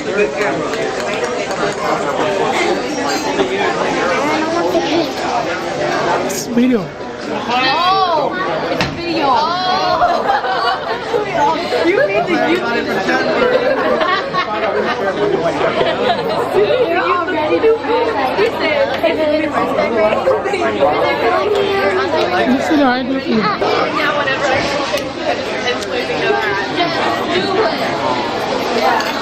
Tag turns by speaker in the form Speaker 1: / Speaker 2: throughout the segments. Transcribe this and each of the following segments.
Speaker 1: It's video.
Speaker 2: Oh, it's a video. Oh. You need the YouTube. You're already doing it. He said, "Hey, the first grade."
Speaker 1: You should I do it.
Speaker 2: Yeah, whatever. It's moving over. Just do it. Yeah.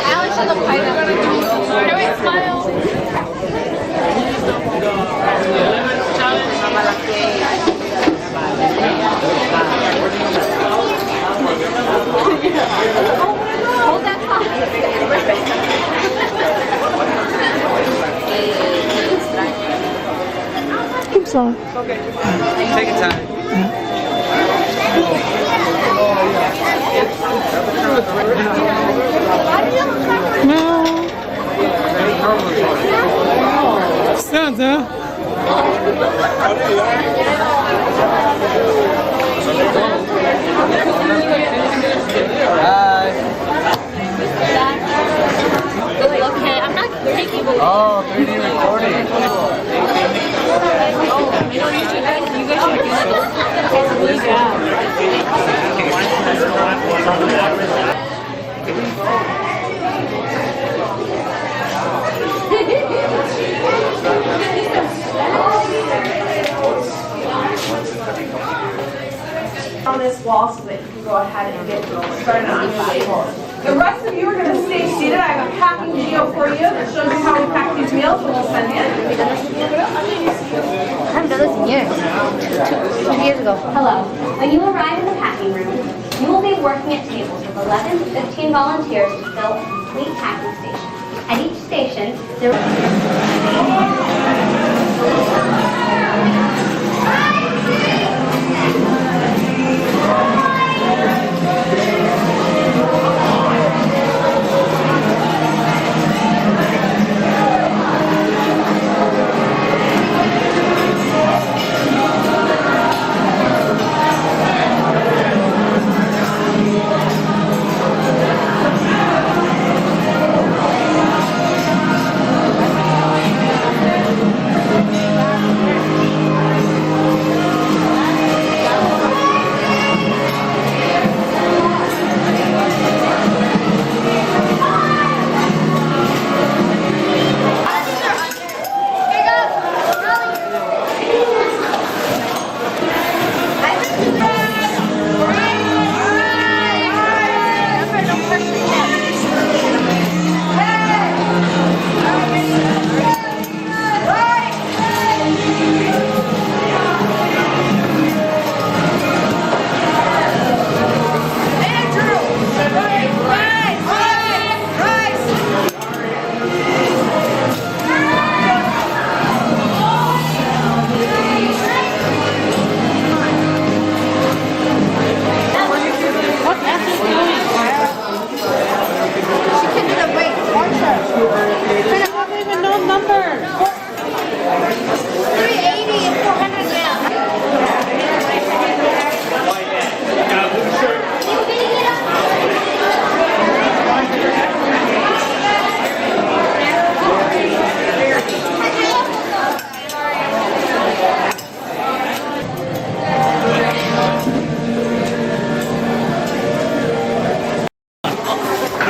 Speaker 2: Alex is a pineapple. Can we smile? Hold that top.
Speaker 1: Keep going.
Speaker 3: Okay. Take your time.
Speaker 1: No. Sounds, huh?
Speaker 2: Okay, I'm not taking away.
Speaker 3: Oh, 3D recording.
Speaker 2: You guys should do that. Really
Speaker 4: on this wall so that you can go ahead and get started on your table. The rest of you are going to stay seated. I have a packing video for you that shows you how we pack these meals when we'll send in.
Speaker 5: I haven't done this in years. 2 years ago.
Speaker 6: Hello. When you arrive in the packing room, you will be working at tables with 11 to 15 volunteers to fill a complete packing station. At each station, there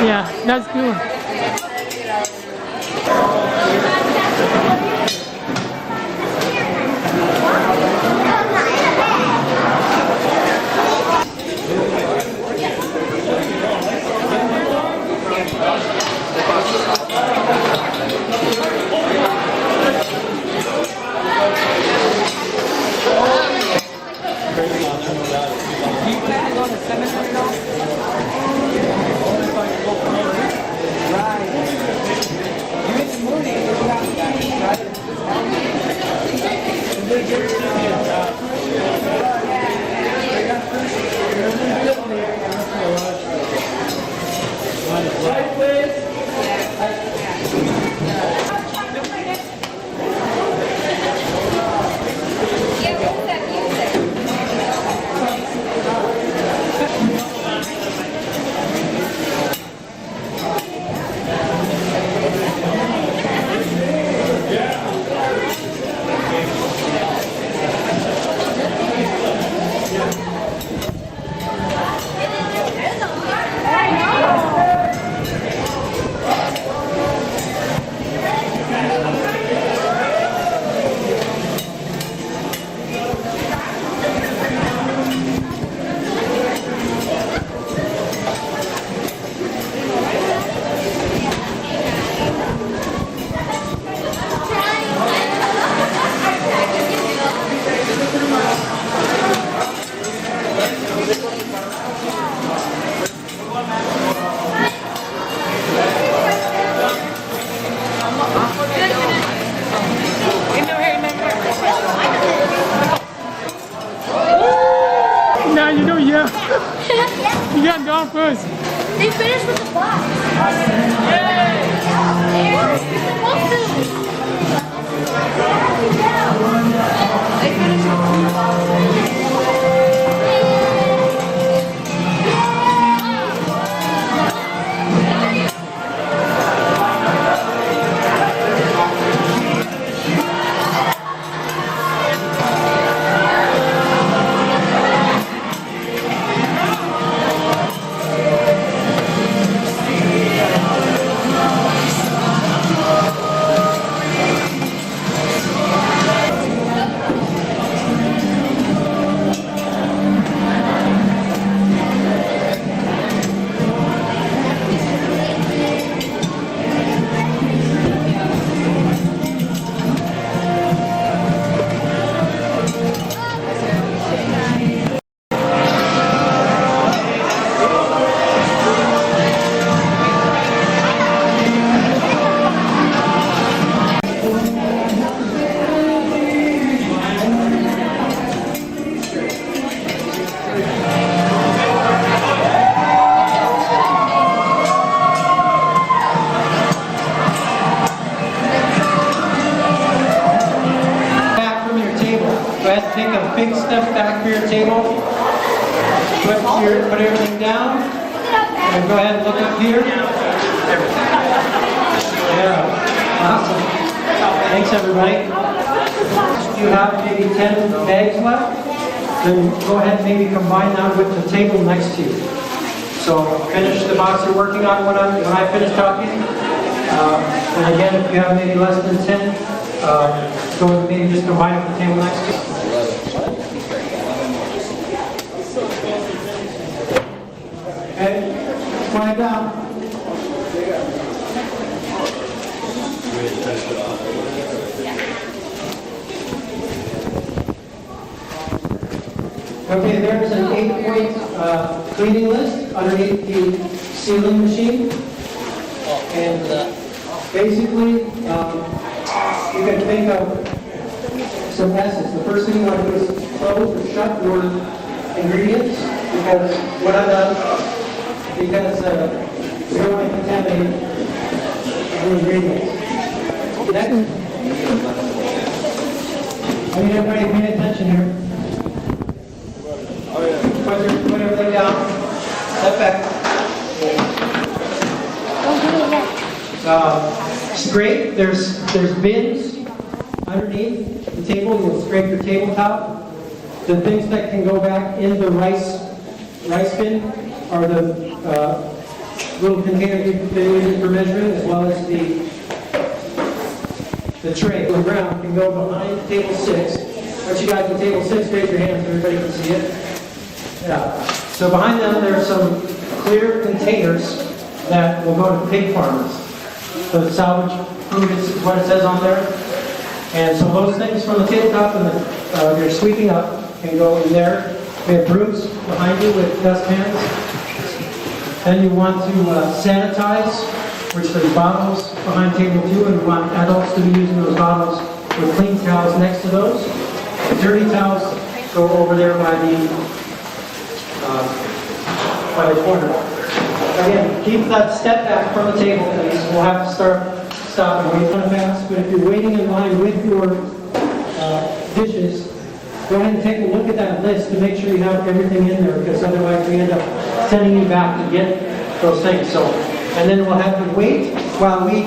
Speaker 1: Yeah, that's good. Now you know, yeah. You got gone first.
Speaker 5: They finished with the box.
Speaker 7: Take a big step back for your table. Put everything down. And go ahead and look up here. Yeah. Awesome. Thanks, everybody. You have maybe 10 bags left. Then go ahead and maybe combine that with the table next to you. So finish the box you're working on when I finish talking. And again, if you have maybe less than 10, go and maybe just combine it with the table next to you. Okay, quiet down. Okay, there's an 8-point cleaning list underneath the sealing machine. And basically, you can think of some S's. The first thing you want to do is close or shut your ingredients, because what I've done, because we don't want to contaminate the ingredients. Next. I need everybody paying attention here. Put everything down. Step back. Scrape. There's bins underneath the table. You'll scrape your tabletop. The things that can go back in the rice bin are the little containers you can use for measuring, as well as the tray. The ground can go behind table 6. Once you got to table 6, raise your hand so everybody can see it. Yeah. So behind them, there's some clear containers that will go to pig farmers. So salvage food is what it says on there. And so those things from the tabletop and you're sweeping up can go in there. We have brooms behind you with dustpans. Then you want to sanitize, which there's bottles behind table 2, and we want adults to be using those bottles with clean towels next to those. The dirty towels go over there by the corner. Again, keep that step back from the table, please. We'll have to stop and wait kind of fast, but if you're waiting in line with your dishes, go ahead and take a look at that list to make sure you have everything in there, because otherwise we end up sending you back to get those things. So, and then we'll have to wait while we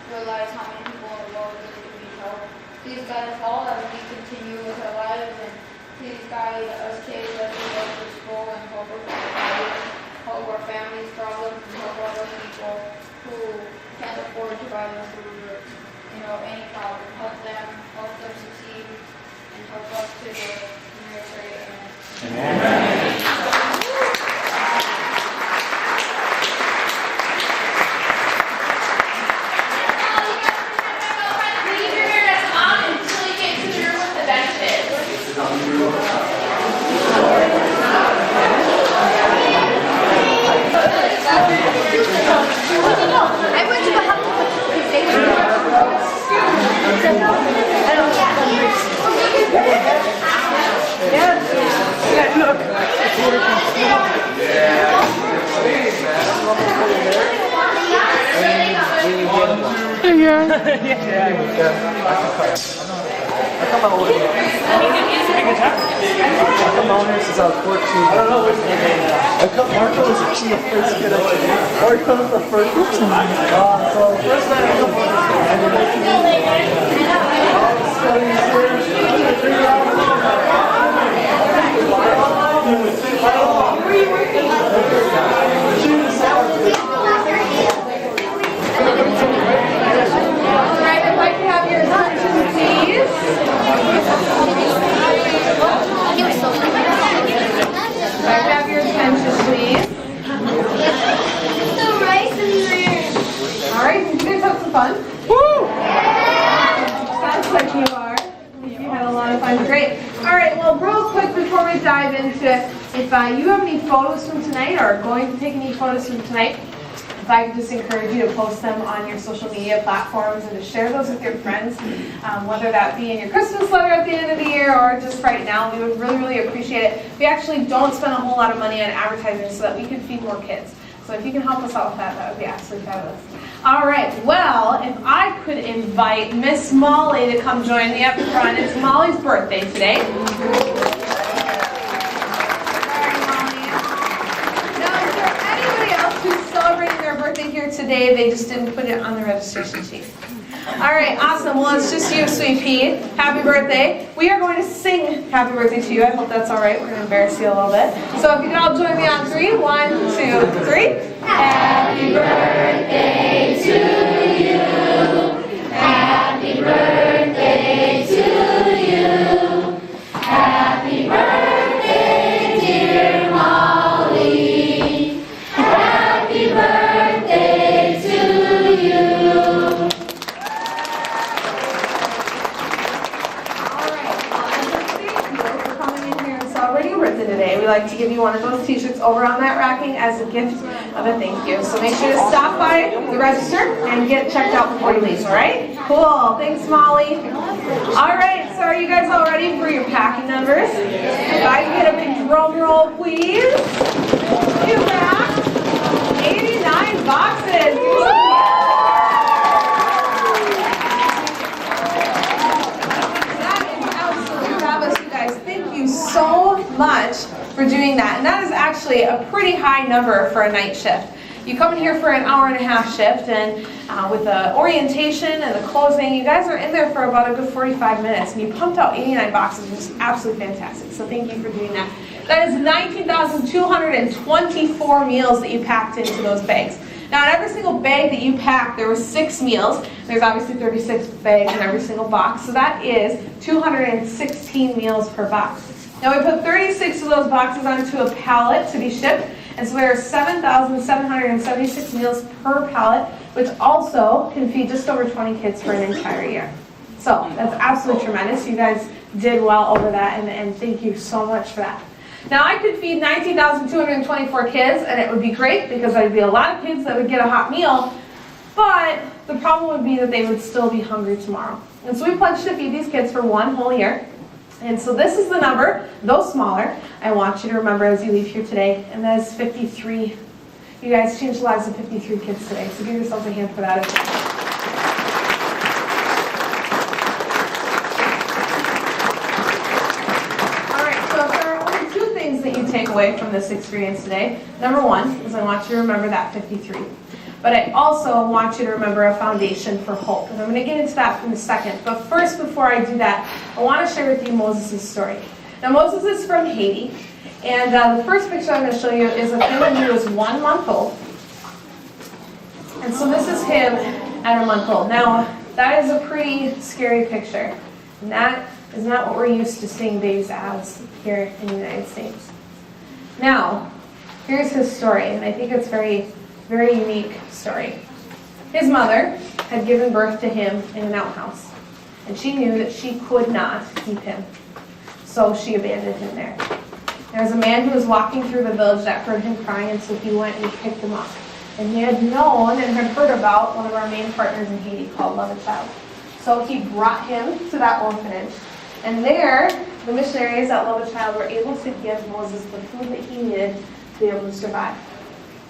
Speaker 2: realize how many people in the world really do need help. Please guide us all as we continue with our lives, and please guide us kids as we go to school and help us with our problems, help our families' problems, and help other people who can't afford to buy them food or, any problem. Help them succeed, and help us to the nursery. Amen.
Speaker 3: Since I was 14. I don't know which one they I cut Marco was the first kid up there. Marco was the first one. So first night I cut
Speaker 4: Alright, I'd like to have your attention, please. If I have your attention, please.
Speaker 5: The rice in there.
Speaker 4: Alright, did you guys have some fun? Woo! Sounds like you are. You had a lot of fun. Great. Alright, well, real quick before we dive into it, if you have any photos from tonight or are going to take any photos from tonight, if I could just encourage you to post them on your social media platforms and to share those with your friends, whether that be in your Christmas letter at the end of the year or just right now, we would really, really appreciate it. We actually don't spend a whole lot of money on advertising so that we can feed more kids. So if you can help us out with that, that would be absolutely fabulous. All right, well, if I could invite Miss Molly to come join me up front. It's Molly's birthday today. Here today, they just didn't put it on the registration sheet. All right, awesome. Well, it's just you, sweet pea. Happy birthday. We are going to sing happy birthday to you. I hope that's all right. We're going to embarrass you a little bit. So if you can all join me on 3. 1, 2, 3. Happy birthday to you. Happy birthday to you. Happy birthday, dear Molly. Happy birthday to you. All right, thank you for coming in here and celebrating your birthday today. We like to give you one of those t-shirts over on that racking as a gift of a thank you. So make sure to stop by the register and get checked out before you leave, all right? Cool. Thanks, Molly. All right, so are you guys all ready for your packing numbers? If I can get a big drum roll, please. You back. 89 boxes. That is absolutely fabulous, you guys. Thank you so much for doing that. And that is actually a pretty high number for a night shift. You come in here for an hour-and-a-half shift, and with the orientation and the closing, you guys are in there for about a good 45 minutes, and you pumped out 89 boxes, which is absolutely fantastic. So thank you for doing that. That is 19,224 meals that you packed into those bags. Now, in every single bag that you packed, there were 6 meals. There's obviously 36 bags in every single box, so that is 216 meals per box. Now, we put 36 of those boxes onto a pallet to be shipped, and so there are 7,776 meals per pallet, which also can feed just over 20 kids for an entire year. So that's absolutely tremendous. You guys did well over that, and thank you so much for that. Now, I could feed 19,224 kids, and it would be great because there'd be a lot of kids that would get a hot meal, but the problem would be that they would still be hungry tomorrow. And so we pledged to feed these kids for 1 whole year. And so this is the number, though smaller, I want you to remember as you leave here today, and that is 53. You guys changed the lives of 53 kids today, so give yourselves a hand for that. All right, so if there are only 2 things that you take away from this experience today, number 1 is I want you to remember that 53. But I also want you to remember a foundation for hope. And I'm going to get into that in a second. But first, before I do that, I want to share with you Moses' story. Now, Moses is from Haiti. And the first picture I'm going to show you is of him when he was 1 month old. And so this is him at a month old. Now, that is a pretty scary picture. And that is not what we're used to seeing babies as here in the United States. Now, here's his story. And I think it's very unique story. His mother had given birth to him in an outhouse, and she knew that she could not keep him, so she abandoned him there. There was a man who was walking through the village that heard him crying, and so he went and he picked him up. And he had known and had heard about one of our main partners in Haiti called Love a Child. So he brought him to that orphanage, and there the missionaries at Love a Child were able to give Moses the food that he needed to be able to survive.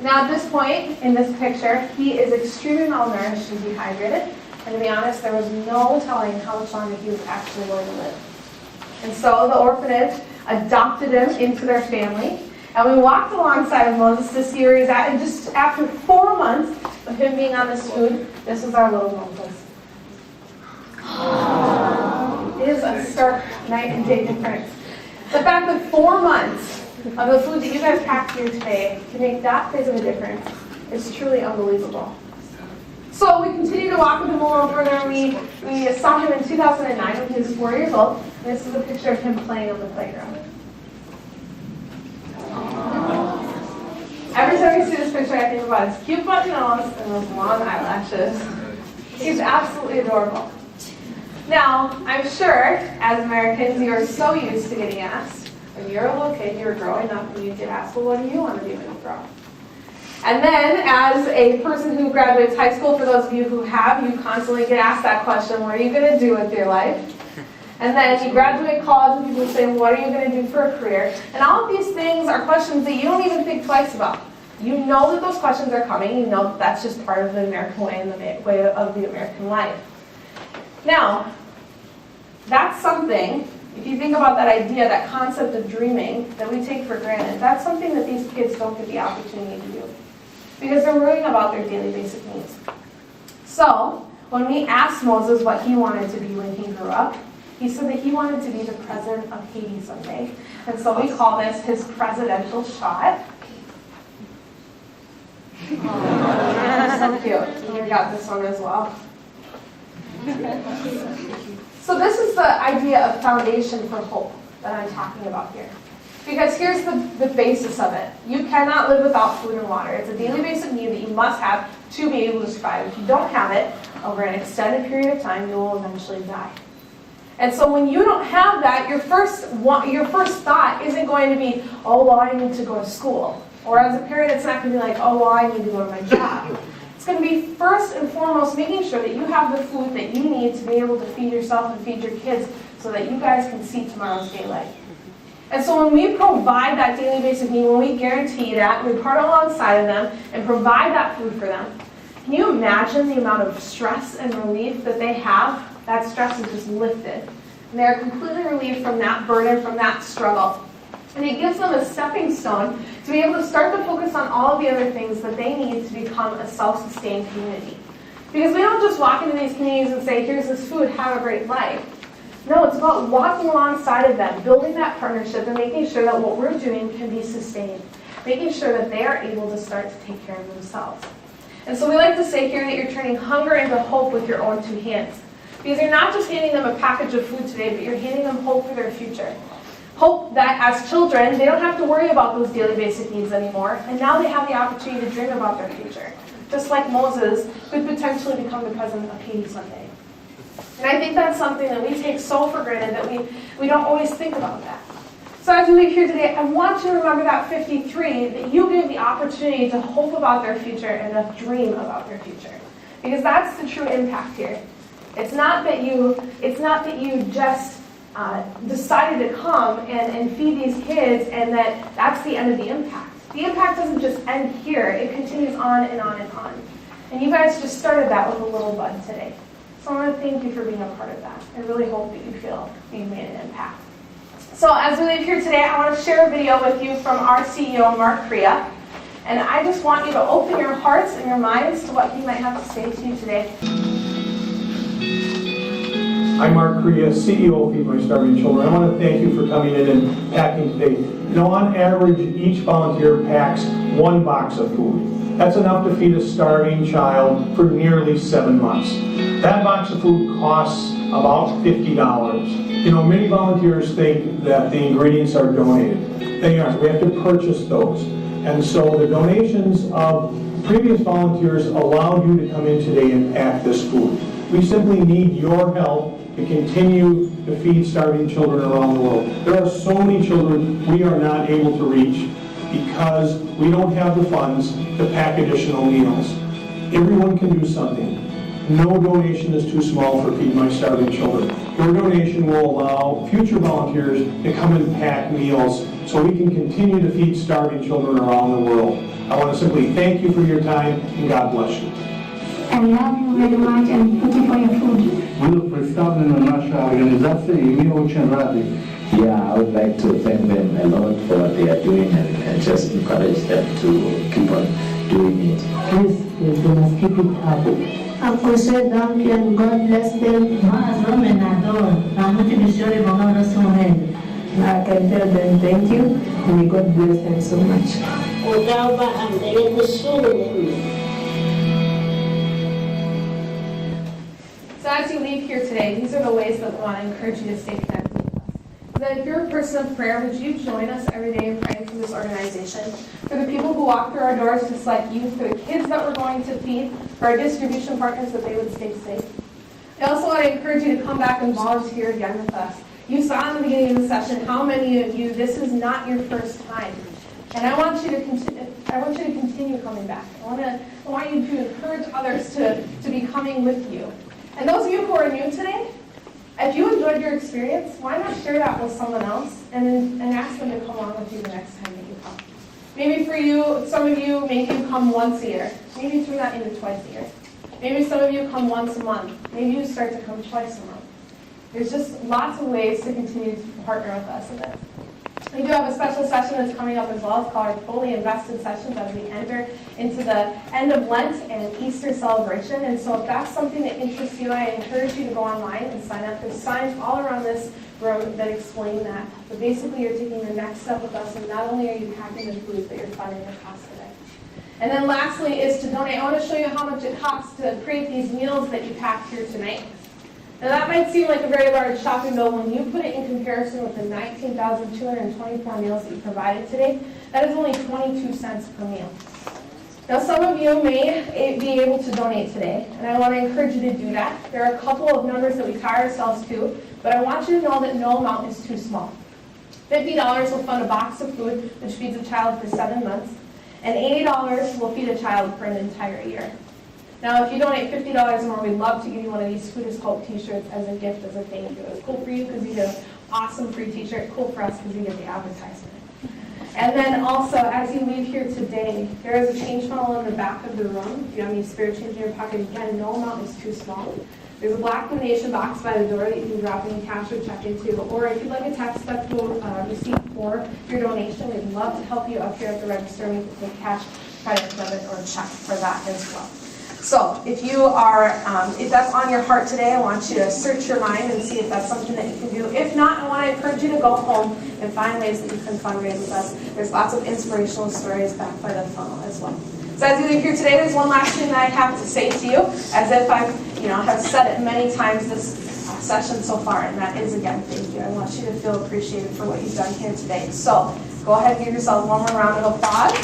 Speaker 4: Now at this point, in this picture, he is extremely malnourished and dehydrated. And to be honest, there was no telling how much longer he was actually going to live. And so the orphanage adopted him into their family. And we walked alongside of Moses to see where he's at. And just after 4 months of him being on this food, this is our little Moses. It is a stark night and day difference. The fact that 4 months of the food that you guys packed here today can make that big of a difference is truly unbelievable. So we continued to walk with him a little further. We saw him in 2009 when he was 4 years old. And this is a picture of him playing on the playground. Every time I see this picture, I think about his cute button nose and those long eyelashes. He's absolutely adorable. Now, I'm sure, as Americans, you are so used to getting asked, when you're a little kid, you're growing up, and you get asked, well, what do you want to be when you grow up? And then, as a person who graduates high school, for those of you who have, you constantly get asked that question, what are you going to do with your life? And then you graduate college, and people say, what are you going to do for a career? And all of these things are questions that you don't even think twice about. You know that those questions are coming. You know that that's just part of the American way and the way of the American life. Now, that's something, if you think about that idea, that concept of dreaming that we take for granted, that's something that these kids don't get the opportunity to do because they're worrying about their daily basic needs. So, when we asked Moses what he wanted to be when he grew up, he said that he wanted to be the president of Haiti someday. And so we call this his presidential shot. So cute. We got this one as well. So this is the idea of foundation for hope that I'm talking about here. Because here's the basis of it. You cannot live without food and water. It's a daily basic need that you must have to be able to survive. If you don't have it, over an extended period of time, you will eventually die. And so when you don't have that, your first thought isn't going to be, oh, well, I need to go to school. Or as a parent, it's not going to be like, oh, well, I need to go to my job. It's going to be first and foremost making sure that you have the food that you need to be able to feed yourself and feed your kids so that you guys can see tomorrow's daylight. And so when we provide that daily basic need, when we guarantee that, we partner alongside of them and provide that food for them, can you imagine the amount of stress and relief that they have? That stress is just lifted. And they're completely relieved from that burden, from that struggle. And it gives them a stepping stone to be able to start to focus on all of the other things that they need to become a self-sustained community. Because we don't just walk into these communities and say, here's this food, have a great life. No, it's about walking alongside of them, building that partnership, and making sure that what we're doing can be sustained. Making sure that they are able to start to take care of themselves. And so we like to say here that you're turning hunger into hope with your own two hands. Because you're not just handing them a package of food today, but you're handing them hope for their future. Hope that as children, they don't have to worry about those daily basic needs anymore, and now they have the opportunity to dream about their future. Just like Moses could potentially become the president of Haiti someday. And I think that's something that we take so for granted that we don't always think about that. So as we leave here today, I want you to remember that 53, that you give the opportunity to hope about their future and to dream about their future. Because that's the true impact here. It's not that you just decided to come and feed these kids and that's the end of the impact. The impact doesn't just end here. It continues on and on and on. And you guys just started that with a little bud today. So I want to thank you for being a part of that. I really hope that you feel that you've made an impact. So as we leave here today, I want to share a video with you from our CEO, Mark Crea. And I just want you to open your hearts and your minds to what he might have to say to you today.
Speaker 8: I'm Mark Crea, CEO of Feed My Starving Children. I want to thank you for coming in and packing today. You know, on average, each volunteer packs 1 box of food. That's enough to feed a starving child for nearly 7 months. That box of food costs about $50. You know, many volunteers think that the ingredients are donated. They aren't. We have to purchase those. And so the donations of previous volunteers allowed you to come in today and pack this food. We simply need your help to continue to feed starving children around the world. There are so many children we are not able to reach because we don't have the funds to pack additional meals. Everyone can do something. no donation is too small for Feed My Starving Children. Your donation will allow future volunteers to come and pack meals so we can continue to feed starving children around the world. I want to simply thank you for your time, and God bless you.
Speaker 5: I love you very much and thank you for your food.
Speaker 9: Буду представлена наша организация, и мы очень рады.
Speaker 10: Yeah, I would like to thank them a lot for what they are doing and just encourage them to keep on doing it.
Speaker 11: Please, they must keep it up.
Speaker 5: I will say thank you and God bless them.
Speaker 11: I can tell them thank you and may God bless them so much.
Speaker 4: So as you leave here today, these are the ways that we want to encourage you to stay connected with us. So that if you're a person of prayer, would you join us every day in praying for this organization? For the people who walk through our doors just like you, for the kids that we're going to feed, for our distribution partners, that they would stay safe. I also want to encourage you to come back and volunteer again with us. You saw in the beginning of the session how many of you, this is not your first time. And I want you to continue coming back. I want you to encourage others to be coming with you. And those of you who are new today, if you enjoyed your experience, why not share that with someone else and ask them to come along with you the next time that you come. Maybe for you, some of you, maybe you come once a year. Maybe turn that into twice a year. Maybe some of you come once a month. Maybe you start to come twice a month. There's just lots of ways to continue to partner with us in this. We do have a special session that's coming up as well. It's called our Fully Invested Sessions as we enter into the end of Lent and Easter celebration. And so if that's something that interests you, I encourage you to go online and sign up. There's signs all around this room that explain that. But basically you're taking the next step with us, and not only are you packing the food, but you're funding the cost of it. And then lastly is to donate. I want to show you how much it costs to create these meals that you packed here tonight. Now that might seem like a very large shopping bill. When you put it in comparison with the 19,224 meals that you provided today, that is only 22 cents per meal. Now some of you may be able to donate today, and I want to encourage you to do that. There are a couple of numbers that we tie ourselves to, but I want you to know that no amount is too small. $50 will fund a box of food, which feeds a child for 7 months, and $80 will feed a child for an entire year. Now, if you donate $50 or more, we'd love to give you one of these Food is Hope t-shirts as a gift, as a thank you. It's cool for you because you get an awesome free t-shirt. Cool for us because you get the advertisement. And then also, as you leave here today, there is a change funnel in the back of the room. If you have any spare change in your pocket, again, no amount is too small. There's a black donation box by the door that you can drop any cash or check into. Or if you'd like a tax-deductible receipt for your donation, we'd love to help you up here at the register. We can take cash, credit, debit, or check for that as well. So if you are, if that's on your heart today, I want you to search your mind and see if that's something that you can do. If not, I want to encourage you to go home and find ways that you can fundraise with us. There's lots of inspirational stories backed by the funnel as well. So as you leave here today, there's one last thing that I have to say to you, as if I've, have said it many times this session so far, and that is, again, thank you. I want you to feel appreciated for what you've done here today. So go ahead and give yourselves one more round of applause.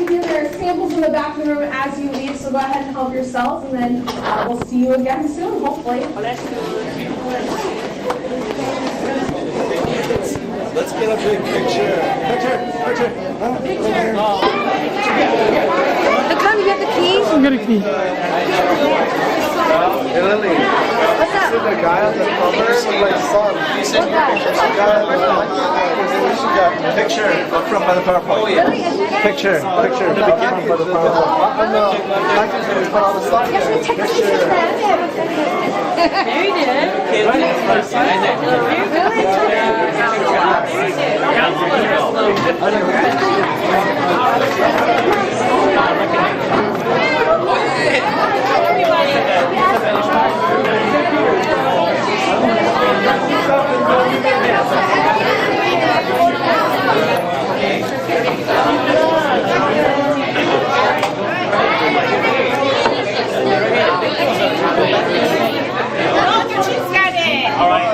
Speaker 4: There are samples in the back of the room as you leave, so go ahead and help yourselves, and then we'll see you again soon, hopefully.
Speaker 3: Let's get a big picture. Picture.
Speaker 5: Come, you have the keys?
Speaker 1: I'm gonna key.
Speaker 3: Hey Lily. What's up? See the guy on the cover? It's like son.
Speaker 5: What guy?
Speaker 3: The guy on the she got picture up front by the PowerPoint.
Speaker 5: Really?
Speaker 3: Picture. Up front by the PowerPoint. No. I can just put all the stuff
Speaker 5: Yes, we take pictures of that. Very
Speaker 3: All right.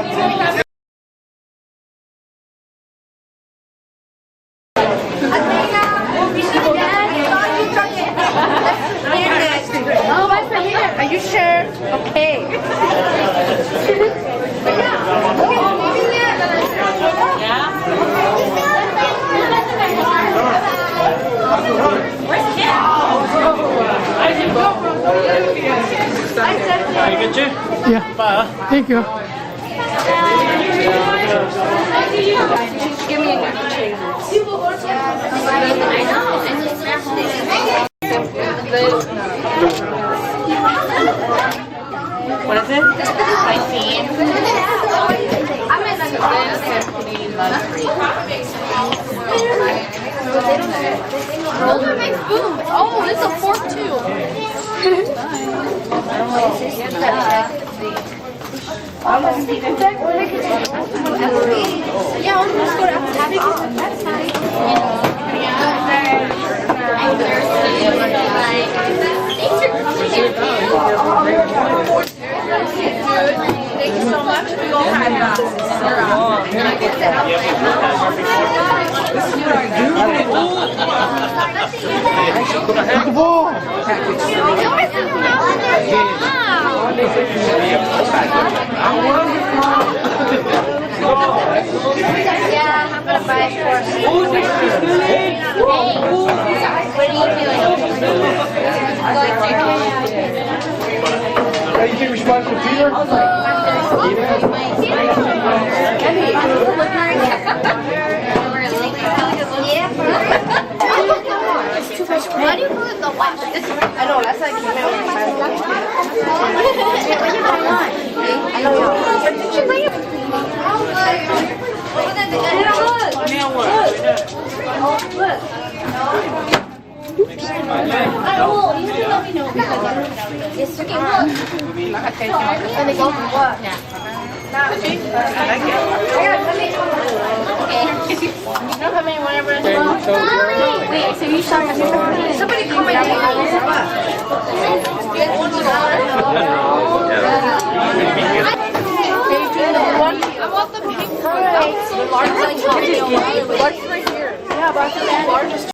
Speaker 1: Thank you.
Speaker 2: Give me a new
Speaker 4: What is it?
Speaker 2: My feet. I'm in the those are my spoons. Oh, it's a fork too. Yeah, I'll just go to that's fine. Thank you so much. We all had that. Yeah, I'm gonna buy it for us. Hey, what are you doing?
Speaker 3: Hey, you take responsibility, Peter?
Speaker 2: Why do you put the white? I know, that's like came out with my I know. But did you bring it? Oh, you can let me know because it's okay. Look. And they go for what? Yeah. I like it. Okay. You don't have any whatever. Wait, so you shot somebody come in here. I want the pink one. The largest right here. Yeah, but the largest.